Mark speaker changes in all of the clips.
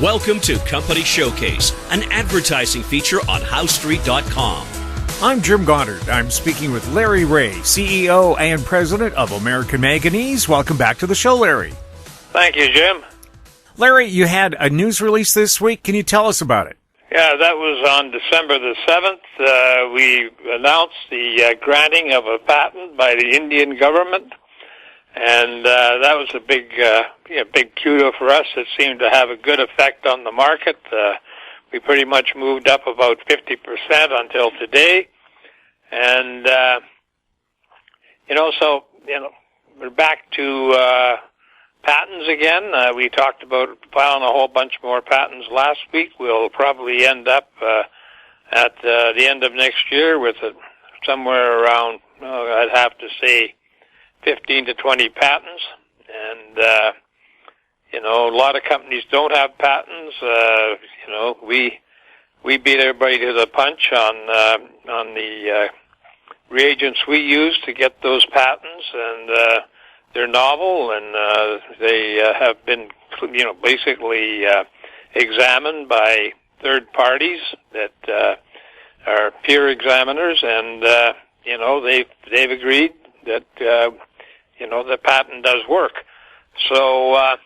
Speaker 1: Welcome to Company Showcase, an advertising feature on HowStreet.com.
Speaker 2: I'm Jim Goddard. I'm speaking with Larry Reaugh, CEO and President of American Manganese. Welcome back to the show, Larry.
Speaker 3: Thank you, Jim.
Speaker 2: Larry, you had a news release this week. Can you tell us about it?
Speaker 3: Yeah, that was on December the 7th. We announced the granting of a patent by the Indian government, and that was a big kudo for us. It seemed to have a good effect on the market. We pretty much moved up about 50% until today, and we're back to patents again. We talked about filing a whole bunch more patents last week. We'll probably end up at the end of next year with somewhere around, I'd have to say, 15 to 20 patents. And, a lot of companies don't have patents. We beat everybody to the punch on the reagents we use to get those patents, and they're novel, and they have been, basically examined by third parties that are peer examiners, and they've agreed that the patent does work. So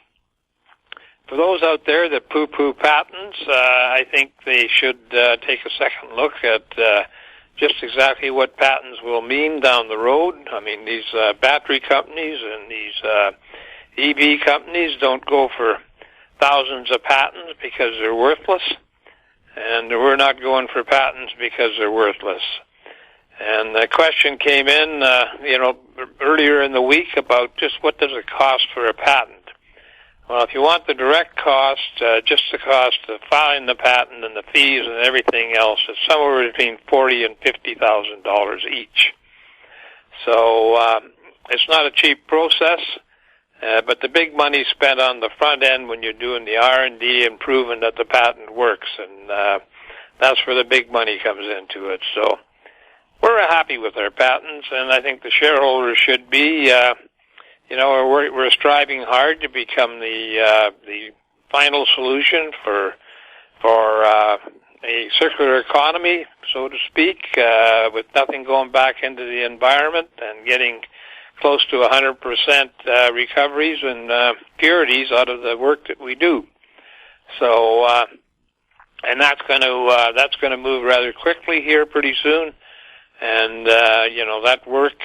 Speaker 3: for those out there that poo-poo patents, I think they should take a second look at just exactly what patents will mean down the road. I mean, these battery companies and these EV companies don't go for thousands of patents because they're worthless, and we're not going for patents because they're worthless. And the question came in, earlier in the week about just what does it cost for a patent. Well, if you want the direct cost, just the cost of filing the patent and the fees and everything else, it's somewhere between $40,000 and $50,000 each. So it's not a cheap process, but the big money's spent on the front end when you're doing the R&D and proving that the patent works, and that's where the big money comes into it. So we're happy with our patents, and I think the shareholders should be. We're striving hard to become the final solution for a circular economy, so to speak, with nothing going back into the environment and getting close to 100% recoveries and purities out of the work that we do. So, and that's going to move rather quickly here pretty soon. And that work,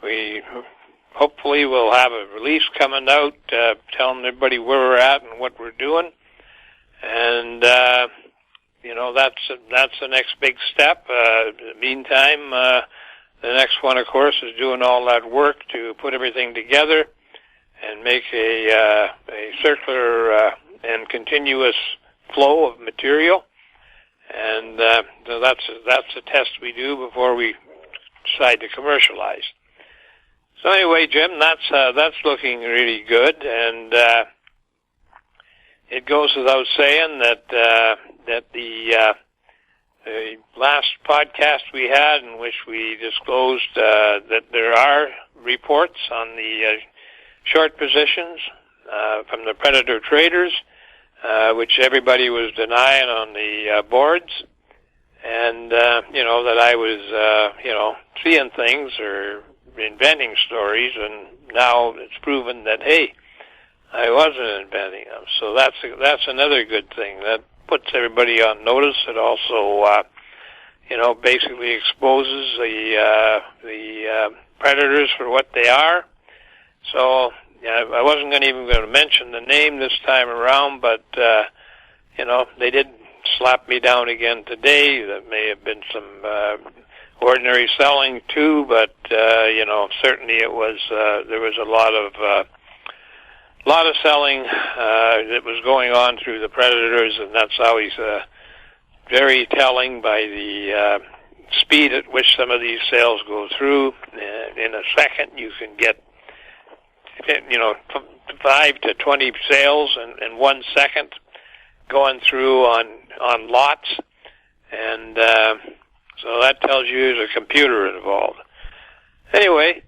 Speaker 3: we hopefully will have a release coming out telling everybody where we're at and what we're doing. And, that's the next big step. In the meantime, the next one, of course, is doing all that work to put everything together and make a circular and continuous flow of material. And so that's a test we do before we decide to commercialize. So anyway, Jim, that's looking really good, and it goes without saying that the last podcast we had, in which we disclosed that there are reports on the short positions from the predator traders, which everybody was denying on the boards, and that I was seeing things or inventing stories, and now it's proven that, hey, I wasn't inventing them. So that's another good thing. That puts everybody on notice. It also basically exposes the predators for what they are. So I wasn't even going to mention the name this time around, but they did slap me down again today. That may have been some ordinary selling too, but certainly it was. There was a lot of selling that was going on through the predators, and that's always very telling by the speed at which some of these sales go through. In a second, you can get 5 to 20 sales in 1 second going through on lots, and so that tells you there's a computer involved. Anyway,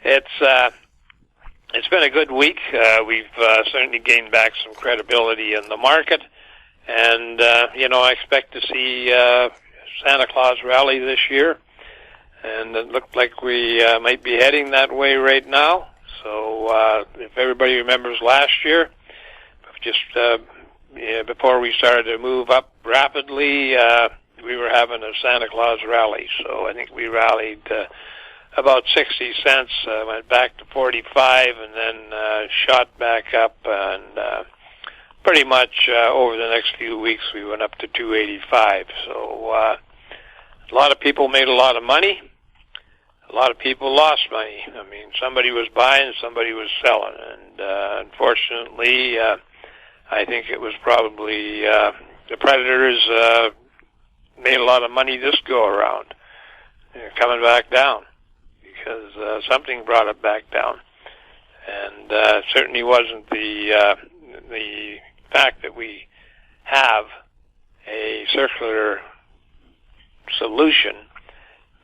Speaker 3: it's it's been a good week. We've certainly gained back some credibility in the market, and I expect to see Santa Claus rally this year, and it looked like we might be heading that way right now. So if everybody remembers last year, just before we started to move up rapidly, we were having a Santa Claus rally. So I think we rallied about 60 cents, went back to 45, and then shot back up, and pretty much over the next few weeks we went up to 285. So a lot of people made a lot of money. A lot of people lost money. I mean, somebody was buying, somebody was selling, and unfortunately, I think it was probably the predators made a lot of money this go around, coming back down, because something brought it back down, and certainly wasn't the fact that we have a circular solution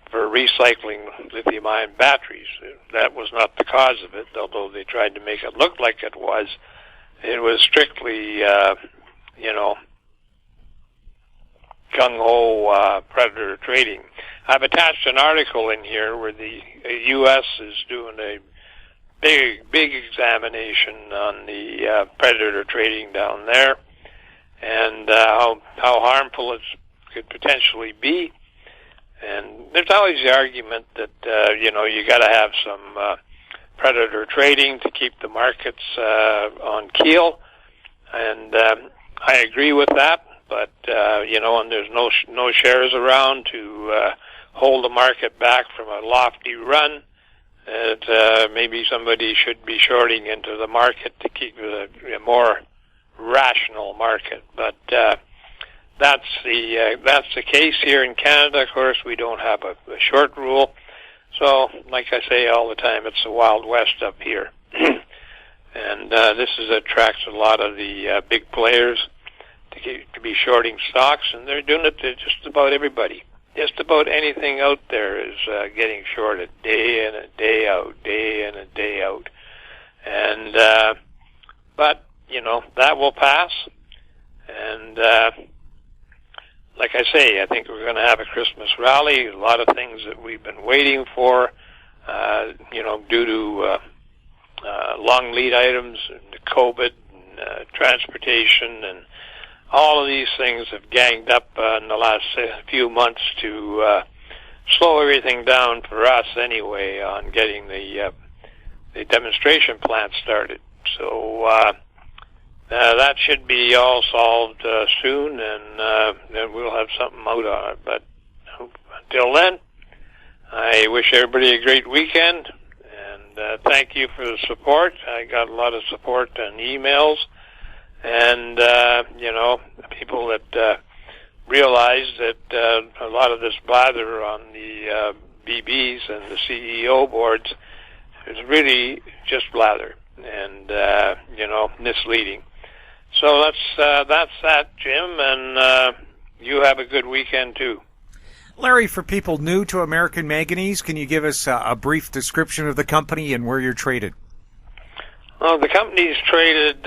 Speaker 3: for recycling lithium-ion batteries. That was not the cause of it, although they tried to make it look like it was. It was strictly, gung-ho predator trading. I've attached an article in here where the U.S. is doing a big examination on the predator trading down there, and how harmful it could potentially be. And there's always the argument that you got to have some predator trading to keep the markets on keel, and I agree with that. But and there's no shares around to hold the market back from a lofty run. That maybe somebody should be shorting into the market to keep it a more rational market. But that's the case here in Canada. Of course, we don't have a short rule. So, like I say all the time, it's the Wild West up here. And this attracts a lot of the big players to be shorting stocks, and they're doing it to just about everybody. Just about anything out there is getting shorted day in and day out, day in and day out. And but that will pass. And like I say, I think we're going to have a Christmas rally. A lot of things that we've been waiting for, due to long lead items, and COVID, and transportation, and all of these things have ganged up in the last few months to slow everything down for us anyway on getting the demonstration plant started. So that should be all solved soon, and then we'll have something out on it. But until then, I wish everybody a great weekend, and thank you for the support. I got a lot of support on emails, and people that realize that a lot of this blather on the BBs and the CEO boards is really just blather and misleading. So that's that, Jim, and you have a good weekend too.
Speaker 2: Larry, for people new to American Manganese, can you give us a brief description of the company and where you're traded?
Speaker 3: Well, the company's traded,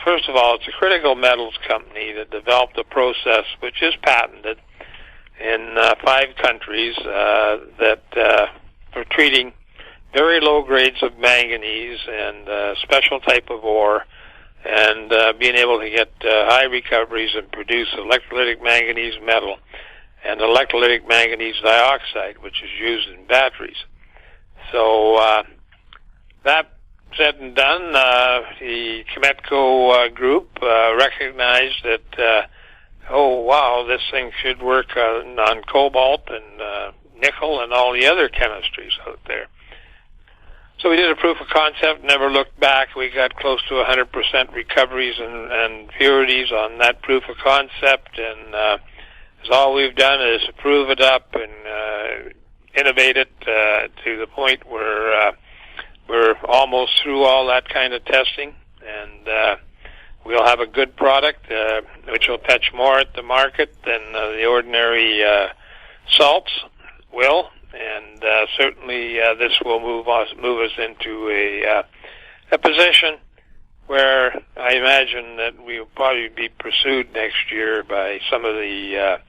Speaker 3: first of all, it's a critical metals company that developed a process which is patented in 5 countries for treating very low grades of manganese and special type of ore, and being able to get high recoveries and produce electrolytic manganese metal and electrolytic manganese dioxide, which is used in batteries. So that said and done, the Chemetco group recognized that, this thing should work on cobalt and nickel and all the other chemistries out there. So we did a proof of concept, never looked back. We got close to 100% recoveries and purities on that proof of concept, and all we've done is prove it up and innovate it to the point where we're almost through all that kind of testing, and we'll have a good product which will fetch more at the market than the ordinary salts will. And certainly this will move us into a a position where I imagine that we will probably be pursued next year by some of the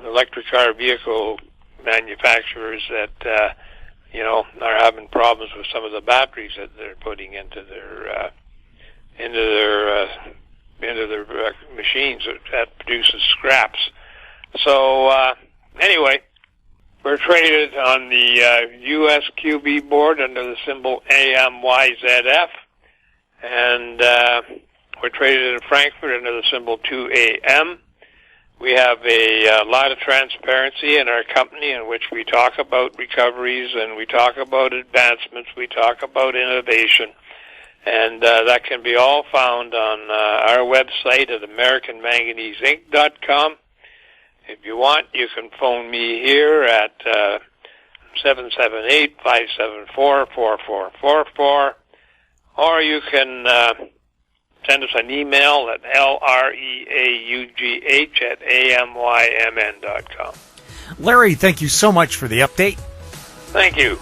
Speaker 3: electric car vehicle manufacturers that are having problems with some of the batteries that they're putting into their machines that produces scraps. So anyway, we're traded on the USQB board under the symbol AMYZF, and we're traded in Frankfurt under the symbol 2AM. We have a lot of transparency in our company in which we talk about recoveries and we talk about advancements, we talk about innovation, and that can be all found on our website at AmericanManganeseInc.com. If you want, you can phone me here at 778-574-4444, or you can send us an email at LREAUGH@AMYMN.com.
Speaker 2: Larry, thank you so much for the update.
Speaker 3: Thank you.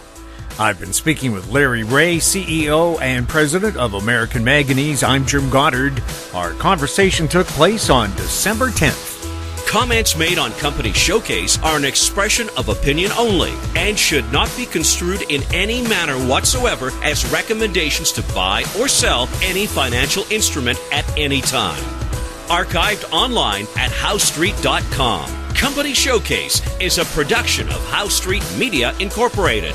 Speaker 2: I've been speaking with Larry Reaugh, CEO and President of American Manganese. I'm Jim Goddard. Our conversation took place on December 10th.
Speaker 1: Comments made on Company Showcase are an expression of opinion only and should not be construed in any manner whatsoever as recommendations to buy or sell any financial instrument at any time. Archived online at HowStreet.com. Company Showcase is a production of How Street Media Incorporated.